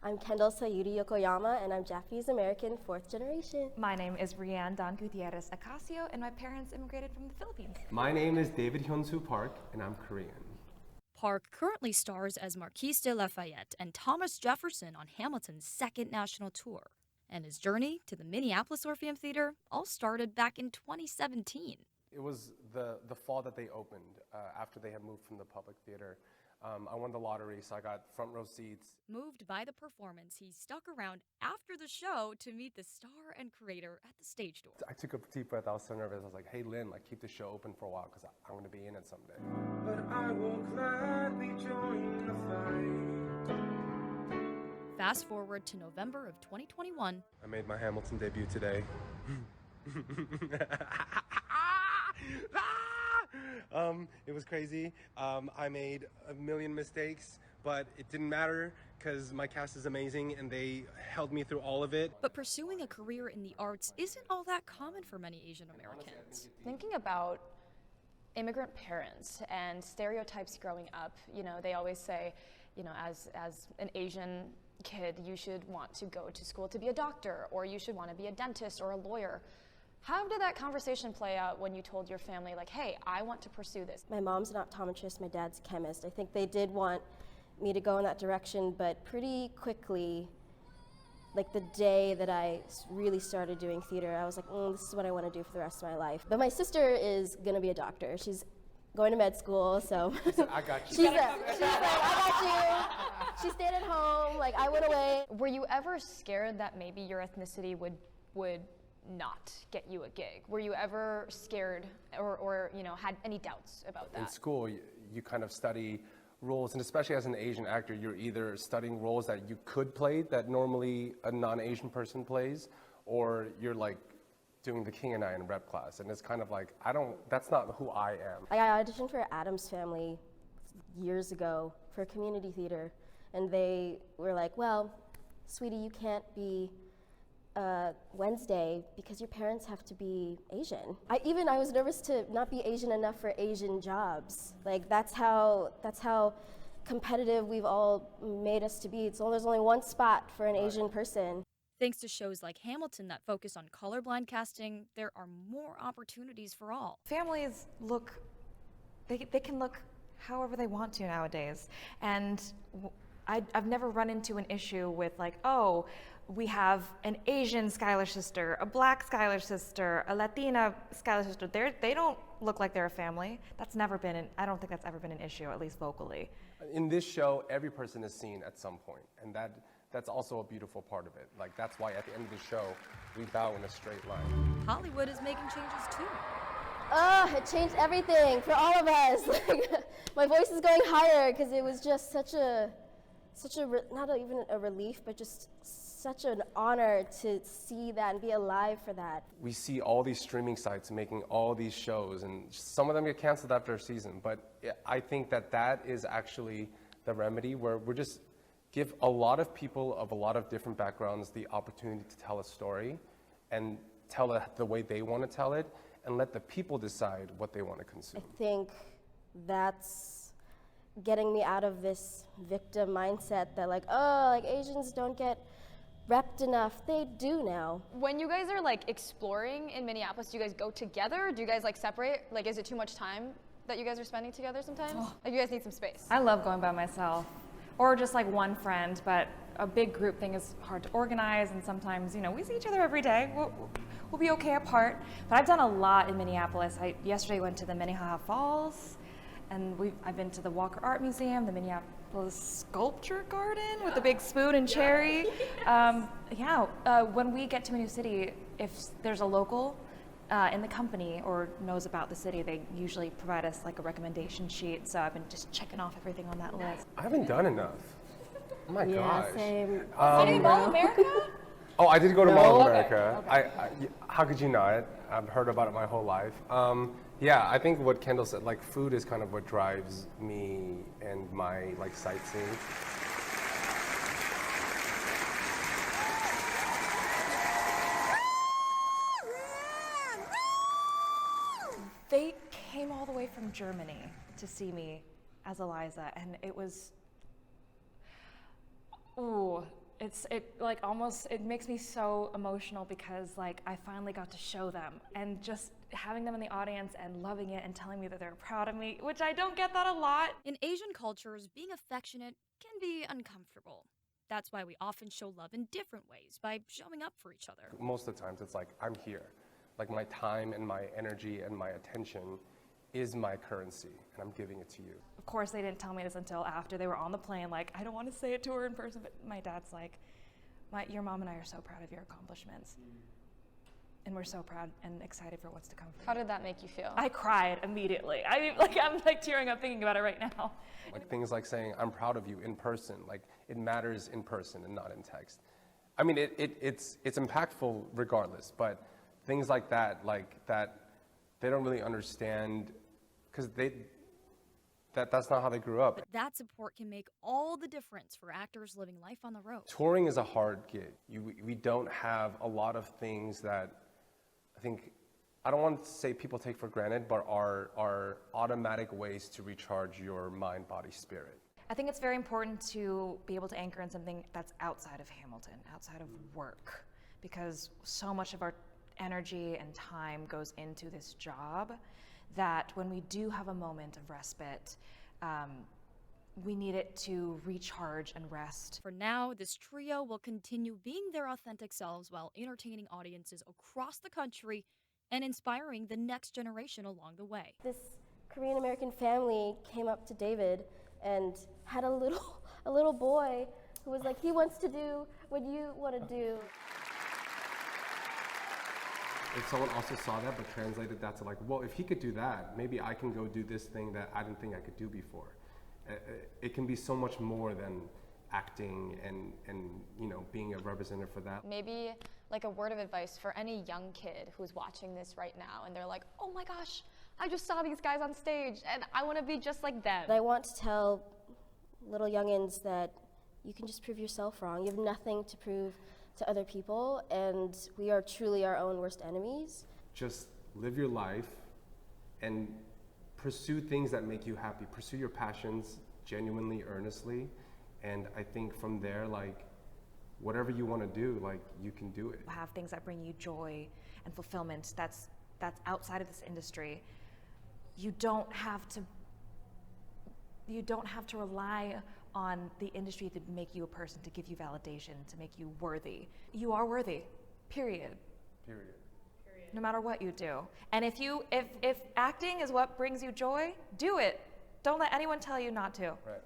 I'm Kendall Sayuri Yokoyama, and I'm Japanese American, 4th generation. My name is Rianne Don Gutierrez Acacio, and my parents immigrated from the Philippines. My name is David Hyunsu Park, and I'm Korean. Park currently stars as Marquise de Lafayette and Thomas Jefferson on Hamilton's second national tour. And his journey to the Minneapolis Orpheum Theater all started back in 2017. It was the fall that they opened after they had moved from the public theater. I won the lottery, so I got front row seats. Moved by the performance, he stuck around after the show to meet the star and creator at the stage door. I took a deep breath. I was so nervous. I was like, hey, Lynn, keep the show open for a while because I'm going to be in it someday. But I will gladly join the fight. Fast forward to November of 2021. I made my Hamilton debut today. It was crazy. I made a million mistakes, but it didn't matter because my cast is amazing and they held me through all of it. But pursuing a career in the arts isn't all that common for many Asian Americans. Thinking about immigrant parents and stereotypes growing up, they always say, as an Asian kid, you should want to go to school to be a doctor, or you should want to be a dentist or a lawyer. How did that conversation play out when you told your family, hey, I want to pursue this? My mom's an optometrist, my dad's a chemist. I think they did want me to go in that direction, but pretty quickly, the day that I really started doing theater, I was like, this is what I want to do for the rest of my life. But my sister is going to be a doctor. She's going to med school, so. I got you. She's like, I got you. She stayed at home, I went away. Were you ever scared that maybe your ethnicity would not get you a gig? Were you ever scared or had any doubts about that? In school, you kind of study roles, and especially as an Asian actor, you're either studying roles that you could play that normally a non-Asian person plays, or you're doing the King and I in rep class, and it's kind of that's not who I am. I auditioned for Addams Family years ago for community theater, and they were like, well, sweetie, you can't be Wednesday because your parents have to be Asian. I was nervous to not be Asian enough for Asian jobs. That's how competitive we've all made us to be. There's only one spot for an Asian person. Thanks to shows like Hamilton that focus on colorblind casting, there are more opportunities for all. Families they can look however they want to nowadays. And I've never run into an issue with we have an Asian Skylar sister, a black Skylar sister, a Latina Skylar sister. They don't look like they're a family. I don't think that's ever been an issue, at least vocally. In this show, every person is seen at some point, and that's also a beautiful part of it. That's why at the end of the show, we bow in a straight line. Hollywood is making changes too. It changed everything for all of us. My voice is going higher because it was just not even a relief, but just such an honor to see that and be alive for that. We see all these streaming sites making all these shows, and some of them get canceled after a season, but I think that is actually the remedy, where we're just give a lot of people of a lot of different backgrounds the opportunity to tell a story and tell it the way they want to tell it, and let the people decide what they want to consume. I think that's getting me out of this victim mindset that Asians don't get repped enough. They do now. When you guys are exploring in Minneapolis, do you guys go together? Do you guys separate? Is it too much time that you guys are spending together sometimes? You guys need some space. I love going by myself, or just one friend, but a big group thing is hard to organize, and sometimes, we see each other every day. We'll be okay apart. But I've done a lot in Minneapolis. Yesterday went to the Minnehaha Falls, and I've been to the Walker Art Museum, the Minneapolis Sculpture Garden with the big spoon and cherry. When we get to a new city, if there's a local in the company or knows about the city, they usually provide us a recommendation sheet. So I've been just checking off everything on that list. I haven't done enough. Oh my gosh. Same. You didn't Mall of America? Oh, I did go to Mall of America. Okay. How could you not? I've heard about it my whole life. I think what Kendall said, food is kind of what drives me and my sightseeing. They came all the way from Germany to see me as Eliza, and it was, It makes me so emotional because like I finally got to show them, and just having them in the audience and loving it and telling me that they're proud of me, which I don't get that a lot. In Asian cultures, being affectionate can be uncomfortable. That's why we often show love in different ways, by showing up for each other. Most of the times it's like, I'm here. Like my time and my energy and my attention is my currency, and I'm giving it to you. Of course, they didn't tell me this until after they were on the plane. Like, I don't want to say it to her in person, but my dad's like, your mom and I are so proud of your accomplishments. And we're so proud and excited for what's to come for you. How did that make you feel? I cried immediately. I'm like tearing up thinking about it right now. Like things like saying, I'm proud of you in person. Like it matters in person and not in text. I mean, it's impactful regardless, but things like that, they don't really understand because that's not how they grew up. But that support can make all the difference for actors living life on the road. Touring is a hard gig. We don't have a lot of things that I don't want to say people take for granted, but are automatic ways to recharge your mind, body, spirit. I think it's very important to be able to anchor in something that's outside of Hamilton, outside of work, because so much of our energy and time goes into this job that when we do have a moment of respite, we need it to recharge and rest. For now, this trio will continue being their authentic selves while entertaining audiences across the country and inspiring the next generation along the way. This Korean American family came up to David and had a little boy who was like, he wants to do what you want to do. If someone also saw that but translated that to like, well, if he could do that, maybe I can go do this thing that I didn't think I could do before. It can be so much more than acting and being a representative for that. Maybe like a word of advice for any young kid who's watching this right now and they're like, oh my gosh, I just saw these guys on stage and I want to be just like them. I want to tell little youngins that you can just prove yourself wrong. You have nothing to prove to other people, and we are truly our own worst enemies. Just live your life and pursue things that make you happy. Pursue your passions genuinely, earnestly, and I think from there, like, whatever you want to do, like, you can do it. Have things that bring you joy and fulfillment that's outside of this industry. You don't have to rely on the industry to make you a person, to give you validation, to make you worthy. You are worthy, period. Period. No matter what you do. And if acting is what brings you joy, do it. Don't let anyone tell you not to. Right.